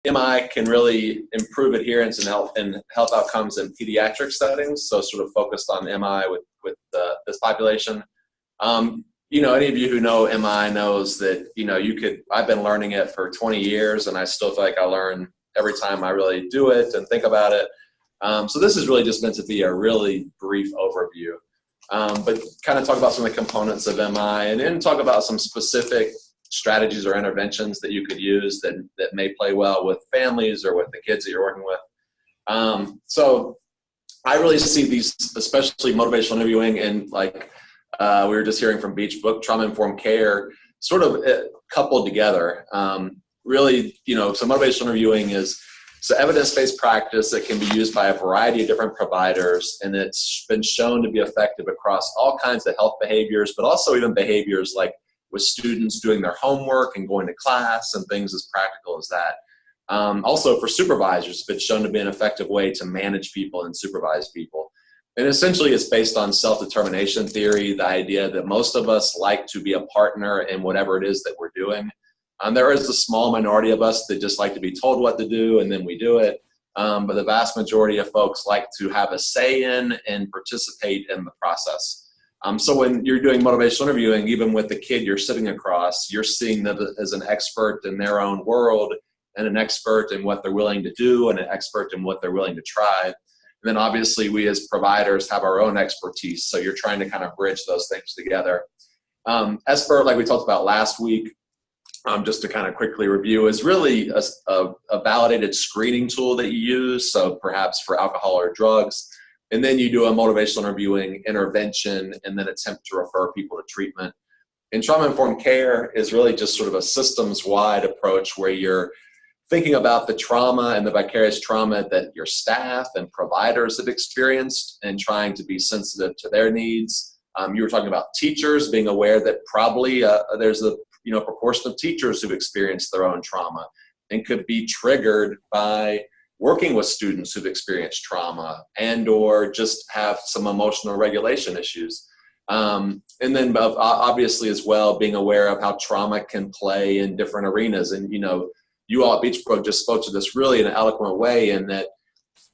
MI can really improve adherence and health outcomes in pediatric settings. So sort of focused on MI with this population. Any of you who know MI knows that, I've been learning it for 20 years and I still feel like I learn every time I really do it and think about it. So this is really just meant to be a really brief overview, but kind of talk about some of the components of MI and then talk about some specific strategies or interventions that you could use that may play well with families or with the kids that you're working with. So I really see these, especially motivational interviewing and like we were just hearing from Beach Book, trauma-informed care, sort of coupled together. Really, so motivational interviewing is evidence-based practice that can be used by a variety of different providers, and it's been shown to be effective across all kinds of health behaviors, but also even behaviors like with students doing their homework and going to class and things as practical as that. Also for supervisors, it's been shown to be an effective way to manage people and supervise people. And essentially it's based on self-determination theory, the idea that most of us like to be a partner in whatever it is that we're doing. There is a small minority of us that just like to be told what to do and then we do it. But the vast majority of folks like to have a say in and participate in the process. So when you're doing motivational interviewing, even with the kid you're sitting across, you're seeing them as an expert in their own world and an expert in what they're willing to do and an expert in what they're willing to try. And then obviously we as providers have our own expertise. So you're trying to kind of bridge those things together. SBIRT, like we talked about last week, just to kind of quickly review, is really a validated screening tool that you use. So perhaps for alcohol or drugs. And then you do a motivational interviewing intervention and then attempt to refer people to treatment. And trauma-informed care is really just sort of a systems-wide approach where you're thinking about the trauma and the vicarious trauma that your staff and providers have experienced and trying to be sensitive to their needs. You were talking about teachers being aware that probably there's a proportion of teachers who've experienced their own trauma and could be triggered by working with students who've experienced trauma and or just have some emotional regulation issues. And then obviously as well, being aware of how trauma can play in different arenas. And, you all at Beachbrook just spoke to this really in an eloquent way in that,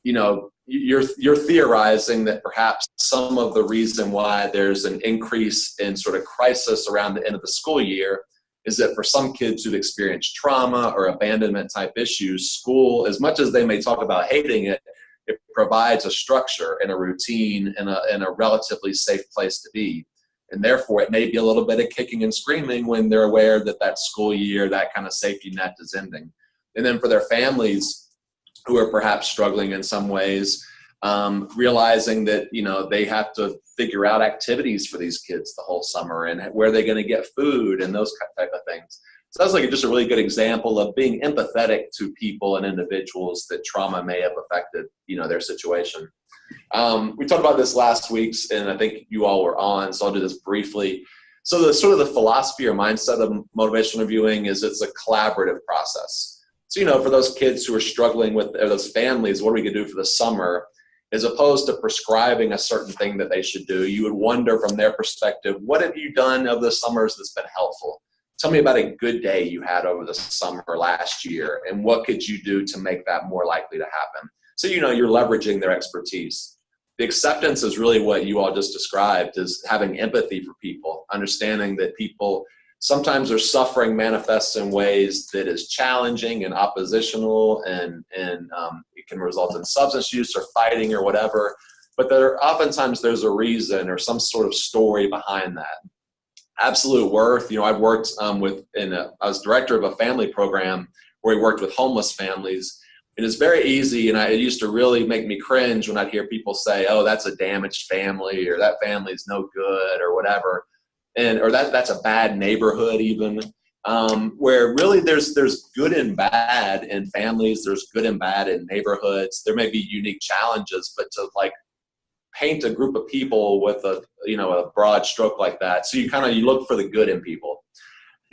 you're theorizing that perhaps some of the reason why there's an increase in sort of crisis around the end of the school year is that for some kids who've experienced trauma or abandonment type issues, school, as much as they may talk about hating it, it provides a structure and a routine and a relatively safe place to be. And therefore, it may be a little bit of kicking and screaming when they're aware that that school year, that kind of safety net is ending. And then for their families who are perhaps struggling in some ways, realizing that, they have to figure out activities for these kids the whole summer and where they're going to get food and those type of things. So that's like just a really good example of being empathetic to people and individuals that trauma may have affected, their situation. We talked about this last week, and I think you all were on, so I'll do this briefly. So the sort of the philosophy or mindset of motivational interviewing is it's a collaborative process. So, for those kids who are struggling with, or those families, what are we going to do for the summer? As opposed to prescribing a certain thing that they should do, you would wonder from their perspective, what have you done over the summers that's been helpful? Tell me about a good day you had over the summer last year, and what could you do to make that more likely to happen? So, you're leveraging their expertise. The acceptance is really what you all just described, is having empathy for people, understanding that people sometimes their suffering manifests in ways that is challenging and oppositional, and it can result in substance use or fighting or whatever. But oftentimes there's a reason or some sort of story behind that. Absolute worth. I've worked I was director of a family program where we worked with homeless families. And it's very easy, and it used to really make me cringe when I'd hear people say, "Oh, that's a damaged family," or "That family's no good," or whatever. Or that's a bad neighborhood even, where really there's good and bad in families, there's good and bad in neighborhoods. There may be unique challenges, but to paint a group of people with a broad stroke like that, so you look for the good in people.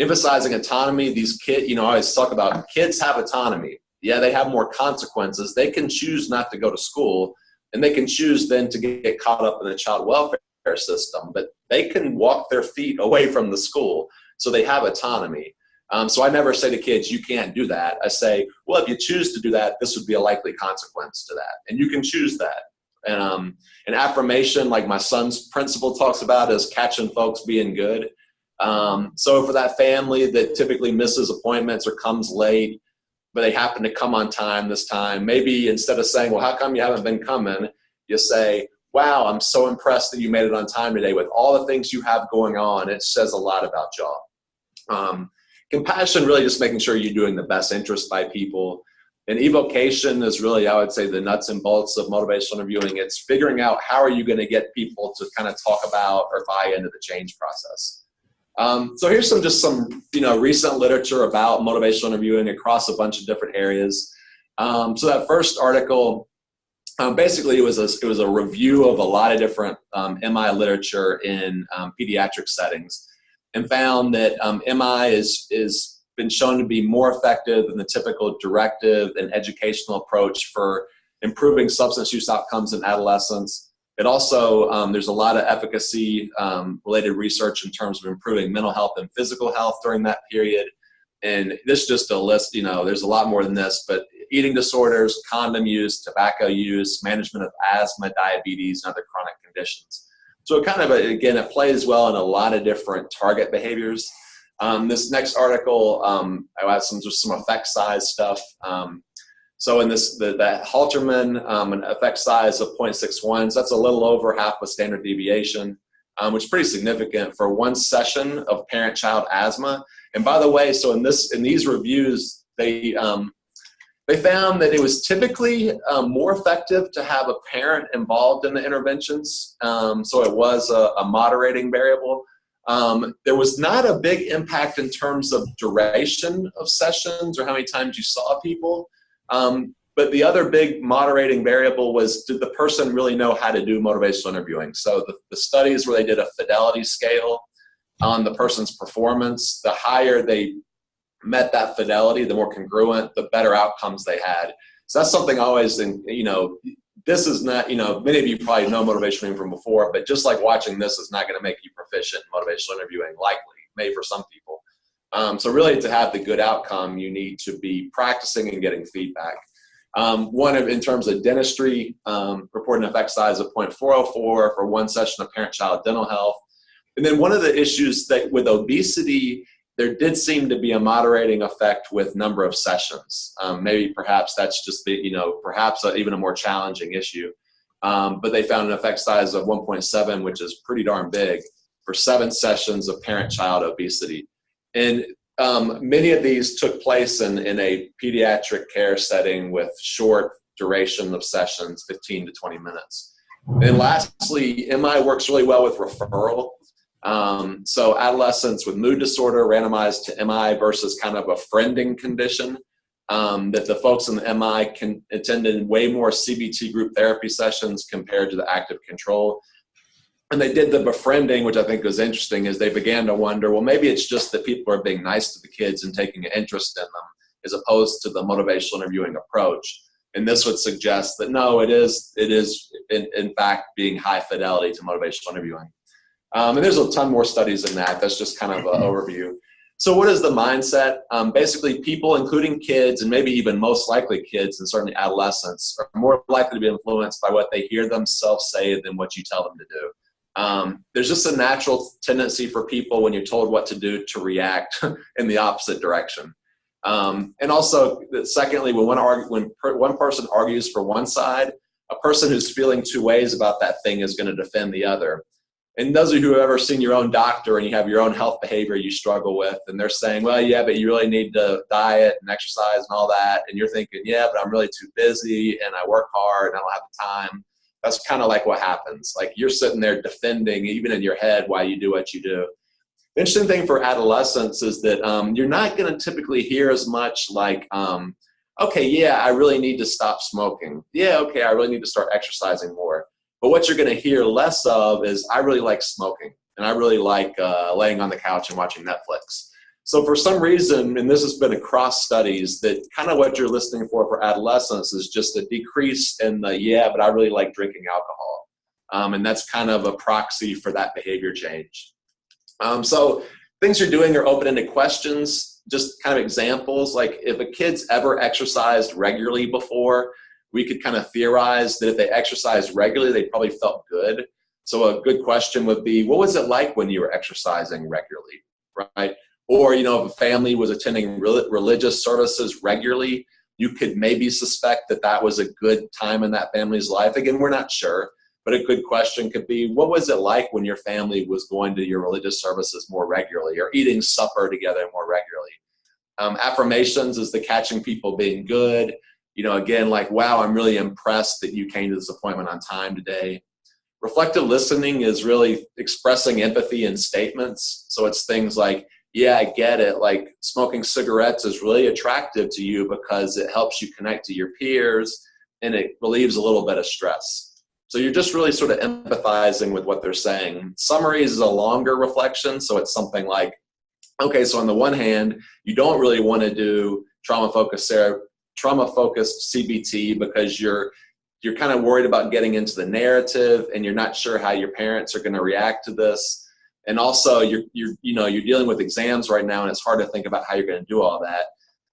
Emphasizing autonomy, these kids, I always talk about kids have autonomy. Yeah, they have more consequences. They can choose not to go to school, and they can choose then to get caught up in the child welfare system, but they can walk their feet away from the school, so they have autonomy. So I never say to kids, you can't do that. I say, well, if you choose to do that, this would be a likely consequence to that. And you can choose that. And an affirmation, like my son's principal talks about, is catching folks being good. So for that family that typically misses appointments or comes late, but they happen to come on time this time, maybe instead of saying, well, how come you haven't been coming? You say, wow, I'm so impressed that you made it on time today with all the things you have going on. It says a lot about y'all. Compassion, really just making sure you're doing the best interest by people. And evocation is really, I would say, the nuts and bolts of motivational interviewing. It's figuring out how are you going to get people to kind of talk about or buy into the change process. So here's some recent literature about motivational interviewing across a bunch of different areas. So that first article, basically it was a review of a lot of different MI literature in pediatric settings, and found that MI is been shown to be more effective than the typical directive and educational approach for improving substance use outcomes in adolescents. It also, there's a lot of efficacy related research in terms of improving mental health and physical health during that period. And this is just a list, there's a lot more than this, but eating disorders, condom use, tobacco use, management of asthma, diabetes, and other chronic conditions. So it kind of, again, it plays well in a lot of different target behaviors. This next article, I have some effect size stuff. So in this, the Halterman, an effect size of 0.61, so that's a little over half a standard deviation, which is pretty significant for one session of parent-child asthma. And by the way, so in these reviews, they found that it was typically more effective to have a parent involved in the interventions. So it was a moderating variable. There was not a big impact in terms of duration of sessions or how many times you saw people. But the other big moderating variable was, did the person really know how to do motivational interviewing? So the studies where they did a fidelity scale on the person's performance, the higher they met that fidelity, the more congruent, the better outcomes they had. So that's something I always think, this is not, many of you probably know motivational interviewing from before, but just like watching this is not going to make you proficient in motivational interviewing, likely, maybe for some people. So really to have the good outcome, you need to be practicing and getting feedback. In terms of dentistry, reported an effect size of 0.404 for one session of parent-child dental health. And then one of the issues that with obesity, there did seem to be a moderating effect with number of sessions. Maybe perhaps that's just, perhaps even a more challenging issue. But they found an effect size of 1.7, which is pretty darn big, for 7 sessions of parent-child obesity. And many of these took place in a pediatric care setting with short duration of sessions, 15 to 20 minutes. And lastly, MI works really well with referral. So adolescents with mood disorder randomized to MI versus kind of a friending condition, that the folks in the MI can attend in way more CBT group therapy sessions compared to the active control. And they did the befriending, which I think was interesting, is they began to wonder, well, maybe it's just that people are being nice to the kids and taking an interest in them as opposed to the motivational interviewing approach. And this would suggest that no, it is in fact being high fidelity to motivational interviewing. And there's a ton more studies in that. That's just kind of an overview. So what is the mindset? Basically, people, including kids, and maybe even most likely kids, and certainly adolescents, are more likely to be influenced by what they hear themselves say than what you tell them to do. There's just a natural tendency for people when you're told what to do to react in the opposite direction. And also, secondly, when one person argues for one side, a person who's feeling two ways about that thing is going to defend the other. And those of you who have ever seen your own doctor and you have your own health behavior you struggle with, and they're saying, well, yeah, but you really need to diet and exercise and all that. And you're thinking, yeah, but I'm really too busy and I work hard and I don't have the time. That's kind of like what happens. Like you're sitting there defending, even in your head, why you do what you do. The interesting thing for adolescents is that you're not going to typically hear as much like, okay, yeah, I really need to stop smoking. Yeah, okay, I really need to start exercising more. But what you're going to hear less of is, I really like smoking, and I really like laying on the couch and watching Netflix. So for some reason, and this has been across studies, that kind of what you're listening for adolescents is just a decrease in the, yeah, but I really like drinking alcohol. And that's kind of a proxy for that behavior change. So Things you're doing are open-ended questions, just kind of examples. Like if a kid's ever exercised regularly before, we could kind of theorize that if they exercised regularly, they probably felt good. So a good question would be, what was it like when you were exercising regularly, right? Or, if a family was attending religious services regularly, you could maybe suspect that that was a good time in that family's life. Again, we're not sure, but a good question could be, what was it like when your family was going to your religious services more regularly or eating supper together more regularly? Affirmations is the catching people being good. Again, like, wow, I'm really impressed that you came to this appointment on time today. Reflective listening is really expressing empathy in statements. So it's things like, yeah, I get it. Like smoking cigarettes is really attractive to you because it helps you connect to your peers and it relieves a little bit of stress. So you're just really sort of empathizing with what they're saying. Summaries is a longer reflection. So it's something like, okay, so on the one hand, you don't really want to do trauma-focused CBT because you're kind of worried about getting into the narrative and you're not sure how your parents are going to react to this. And also you're dealing with exams right now and it's hard to think about how you're going to do all that.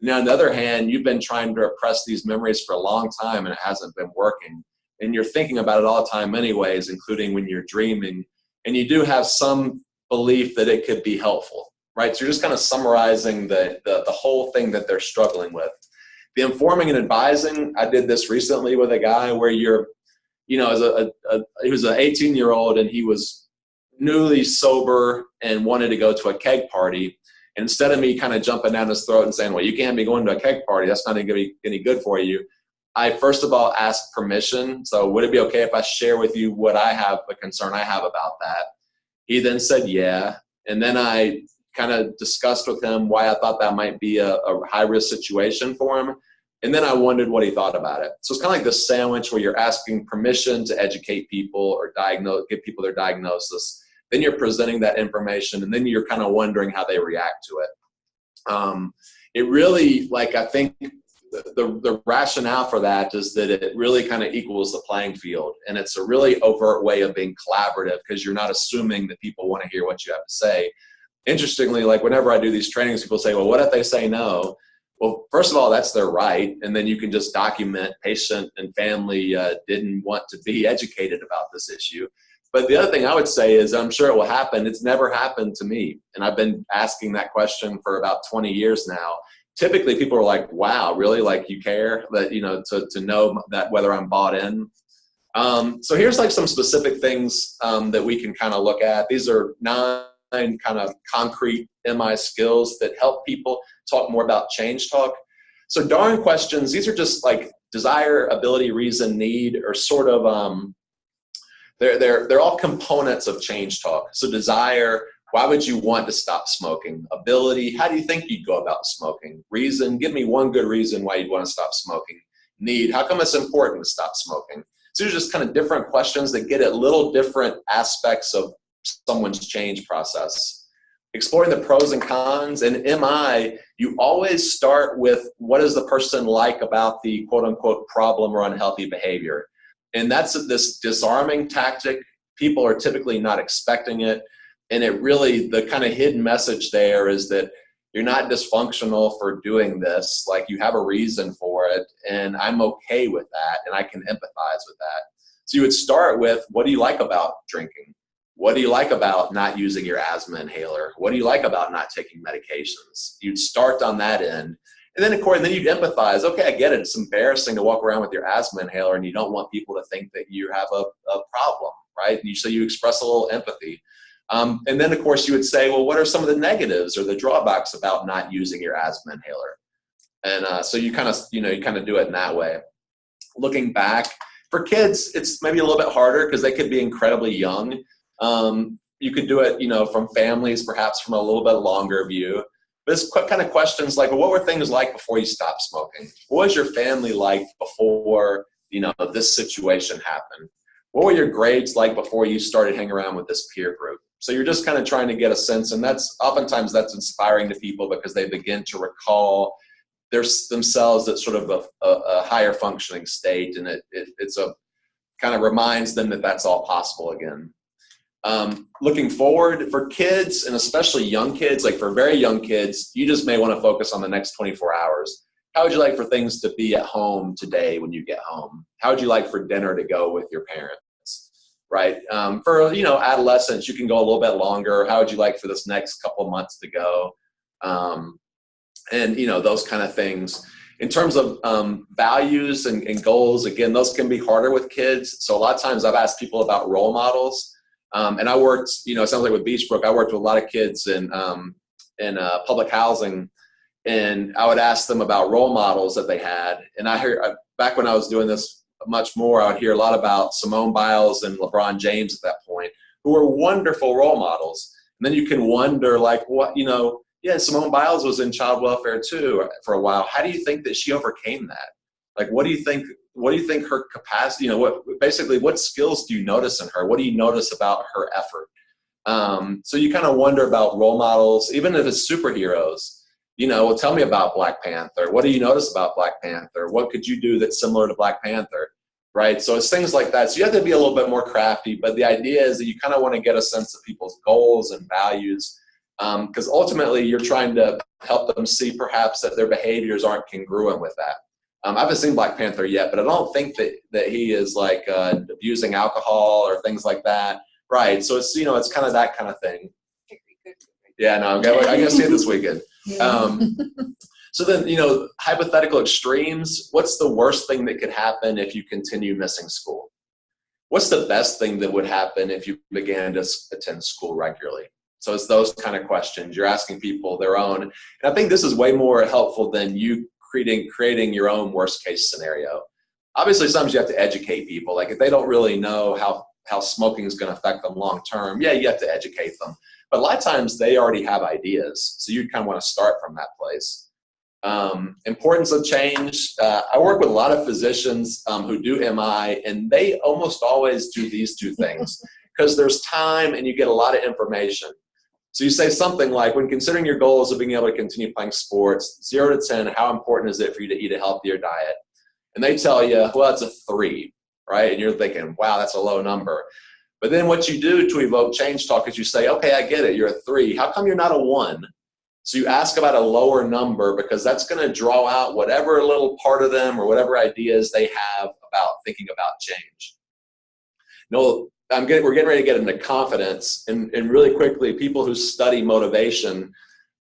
Now, on the other hand, you've been trying to repress these memories for a long time and it hasn't been working. And you're thinking about it all the time anyways, including when you're dreaming. And you do have some belief that it could be helpful, right? So you're just kind of summarizing the whole thing that they're struggling with. The informing and advising, I did this recently with a guy where he was an 18-year-old and he was newly sober and wanted to go to a keg party. And instead of me kind of jumping down his throat and saying, well, you can't be going to a keg party, that's not going to be any good for you, I first of all asked permission. So would it be okay if I share with you what I have, a concern I have about that? He then said, yeah. And then I kind of discussed with him why I thought that might be a high-risk situation for him. And then I wondered what he thought about it. So it's kind of like this sandwich where you're asking permission to educate people or give people their diagnosis. Then you're presenting that information, and then you're kind of wondering how they react to it. It really, I think the rationale for that is that it really kind of equals the playing field. And it's a really overt way of being collaborative because you're not assuming that people want to hear what you have to say. Interestingly, whenever I do these trainings, people say, well, what if they say no? Well, first of all, that's their right. And then you can just document patient and family didn't want to be educated about this issue. But the other thing I would say is I'm sure it will happen. It's never happened to me. And I've been asking that question for about 20 years now. Typically, people are like, wow, really? You care that, to know that whether I'm bought in. So here's some specific things that we can kind of look at. These are 9 kind of concrete MI skills that help people talk more about change talk. So darn questions, these are just desire, ability, reason, need, or sort of, they're all components of change talk. So desire, why would you want to stop smoking? Ability, how do you think you'd go about smoking? Reason, give me one good reason why you'd want to stop smoking. Need, how come it's important to stop smoking? So these are just kind of different questions that get at little different aspects of someone's change process. Exploring the pros and cons. In MI, you always start with what is the person like about the quote unquote problem or unhealthy behavior. And that's this disarming tactic. People are typically not expecting it. And it really, the kind of hidden message there is that you're not dysfunctional for doing this. You have a reason for it. And I'm okay with that. And I can empathize with that. So you would start with, what do you like about drinking? What do you like about not using your asthma inhaler? What do you like about not taking medications? You'd start on that end. And then, of course, then you'd empathize. Okay, I get it. It's embarrassing to walk around with your asthma inhaler and you don't want people to think that you have a problem, right? So you express a little empathy. And then, of course, you would say, well, what are some of the negatives or the drawbacks about not using your asthma inhaler? And so you kind of do it in that way. Looking back, for kids, it's maybe a little bit harder because they could be incredibly young. You could do it, from families, perhaps from a little bit longer view. But it's kind of questions like, well, what were things like before you stopped smoking? What was your family like before, this situation happened? What were your grades like before you started hanging around with this peer group? So you're just kind of trying to get a sense, and oftentimes that's inspiring to people because they begin to recall themselves at sort of a higher functioning state, and it's a kind of reminds them that that's all possible again. Looking forward for kids, and especially young kids, like for very young kids, you just may want to focus on the next 24 hours. How would you like for things to be at home today when you get home? How would you like for dinner to go with your parents, right? For, adolescents, you can go a little bit longer. How would you like for this next couple of months to go? And those kind of things. In terms of values and goals, again, those can be harder with kids. So a lot of times I've asked people about role models. And I worked, it sounds like with Beachbrook, I worked with a lot of kids in public housing. And I would ask them about role models that they had. And I heard, back when I was doing this much more, I would hear a lot about Simone Biles and LeBron James at that point, who were wonderful role models. And then you can wonder, like, what, Simone Biles was in child welfare too for a while. How do you think that she overcame that? Like, what do you think her capacity, what skills do you notice in her? What do you notice about her effort? So you kind of wonder about role models, even if it's superheroes. Tell me about Black Panther. What do you notice about Black Panther? What could you do that's similar to Black Panther, right? So it's things like that. So you have to be a little bit more crafty, but the idea is that you kind of want to get a sense of people's goals and values, because ultimately you're trying to help them see perhaps that their behaviors aren't congruent with that. I haven't seen Black Panther yet, but I don't think that he is like abusing alcohol or things like that, right? So it's it's kind of that kind of thing. Yeah, no, I'm gonna see it this weekend. So then, hypothetical extremes. What's the worst thing that could happen if you continue missing school? What's the best thing that would happen if you began to attend school regularly? So it's those kind of questions. You're asking people their own. And I think this is way more helpful than you creating your own worst case scenario. Obviously, sometimes you have to educate people. Like if they don't really know how smoking is going to affect them long term, yeah, you have to educate them. But a lot of times they already have ideas. So you kind of want to start from that place. Importance of change. I work with a lot of physicians who do MI, and they almost always do these two things because there's time and you get a lot of information. So you say something like, when considering your goals of being able to continue playing sports, 0 to 10, how important is it for you to eat a healthier diet? And they tell you, well, it's a 3, right? And you're thinking, wow, that's a low number. But then what you do to evoke change talk is you say, okay, I get it, you're a 3. How come you're not a 1? So you ask about a lower number because that's going to draw out whatever little part of them or whatever ideas they have about thinking about change. We're getting ready to get into confidence. And really quickly, people who study motivation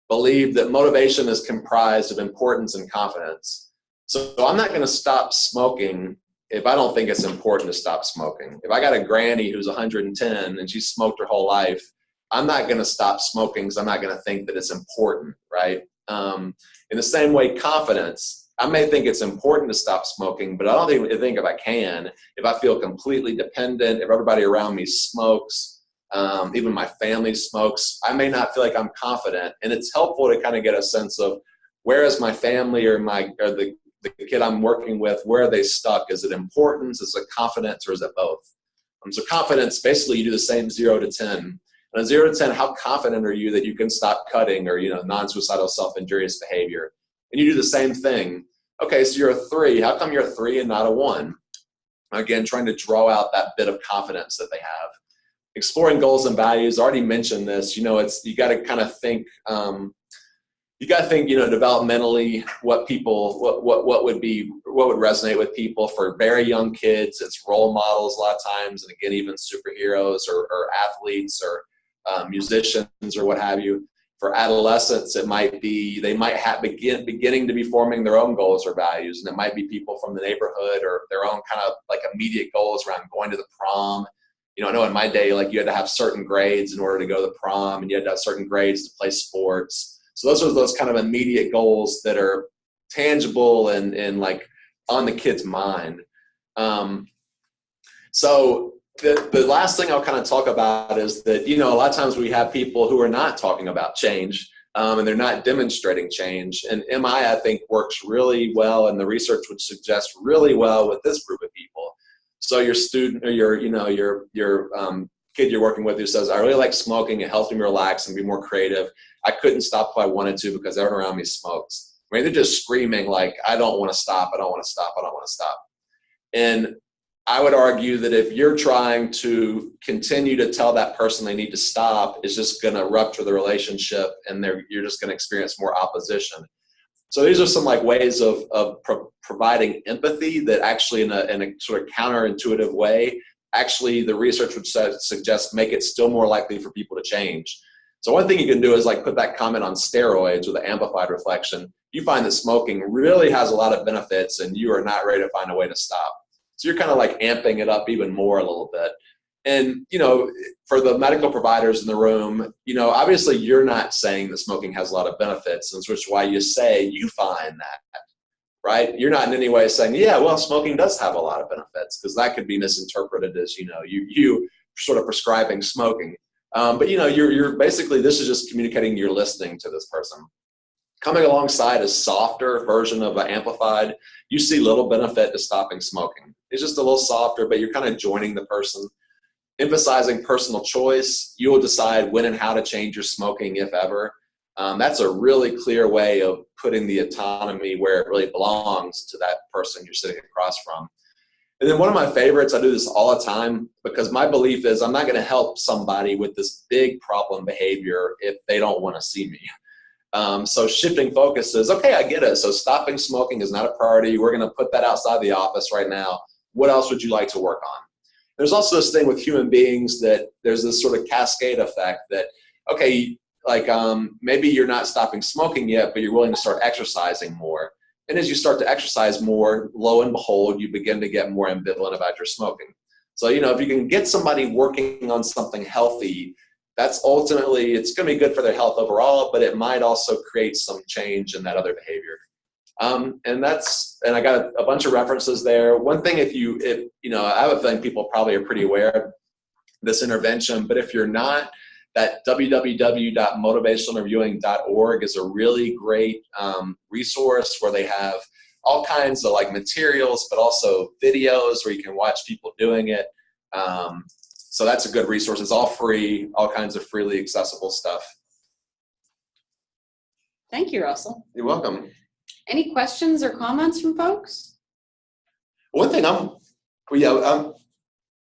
believe that motivation is comprised of importance and confidence. So I'm not going to stop smoking if I don't think it's important to stop smoking. If I got a granny who's 110 and she smoked her whole life, I'm not going to stop smoking because I'm not going to think that it's important, right? In the same way, confidence, I may think it's important to stop smoking, but I don't think if I can, if I feel completely dependent, if everybody around me smokes, even my family smokes, I may not feel like I'm confident. And it's helpful to kind of get a sense of where is my family or the kid I'm working with, where are they stuck? Is it importance? Is it confidence, or is it both? So confidence, basically you do the same 0 to 10. On a 0 to 10, how confident are you that you can stop cutting or non-suicidal self-injurious behavior? And you do the same thing. Okay, so you're a 3. How come you're a 3 and not a 1? Again, trying to draw out that bit of confidence that they have. Exploring goals and values. I already mentioned this. You got to kind of think. You got to think, developmentally, what would resonate with people. For very young kids, it's role models a lot of times, and again, even superheroes or athletes or musicians or what have you. For adolescents, it might be they might have beginning to be forming their own goals or values, and it might be people from the neighborhood or their own kind of like immediate goals around going to the prom. I know in my day, like you had to have certain grades in order to go to the prom, and you had to have certain grades to play sports. So those are those kind of immediate goals that are tangible and like on the kid's mind. So the last thing I'll kind of talk about is that, a lot of times we have people who are not talking about change and they're not demonstrating change. And MI, I think, works really well, and the research would suggest really well with this group of people. So your student or your kid you're working with who says, I really like smoking, it helps me relax and be more creative. I couldn't stop if I wanted to because everyone around me smokes. They're just screaming like, I don't want to stop, I don't want to stop, I don't want to stop. And I would argue that if you're trying to continue to tell that person they need to stop, it's just going to rupture the relationship, and you're just going to experience more opposition. So these are some like ways of providing empathy that actually in a sort of counterintuitive way, actually the research would suggest make it still more likely for people to change. So one thing you can do is like put that comment on steroids with the amplified reflection. You find that smoking really has a lot of benefits and you are not ready to find a way to stop. So you're kind of like amping it up even more a little bit. And, for the medical providers in the room, obviously you're not saying that smoking has a lot of benefits, and which is why you say you find that, right? You're not in any way saying, yeah, well, smoking does have a lot of benefits, because that could be misinterpreted as, you sort of prescribing smoking. But, you're basically, this is just communicating you're listening to this person. Coming alongside a softer version of amplified, you see little benefit to stopping smoking. It's just a little softer, but you're kind of joining the person. Emphasizing personal choice, you will decide when and how to change your smoking, if ever. That's a really clear way of putting the autonomy where it really belongs to that person you're sitting across from. And then one of my favorites, I do this all the time, because my belief is I'm not going to help somebody with this big problem behavior if they don't want to see me. So shifting focus is, okay, I get it. So stopping smoking is not a priority. We're going to put that outside the office right now. What else would you like to work on? There's also this thing with human beings that there's this sort of cascade effect that, okay, like maybe you're not stopping smoking yet, but you're willing to start exercising more. And as you start to exercise more, lo and behold, you begin to get more ambivalent about your smoking. So, if you can get somebody working on something healthy, that's ultimately, it's going to be good for their health overall, but it might also create some change in that other behavior. And I got a bunch of references there. One thing, I have a feeling people probably are pretty aware of this intervention, but if you're not, that www.motivationalinterviewing.org is a really great resource where they have all kinds of like materials, but also videos where you can watch people doing it. So that's a good resource. It's all free, all kinds of freely accessible stuff. Thank you, Russell. You're welcome. Any questions or comments from folks? One thing I'm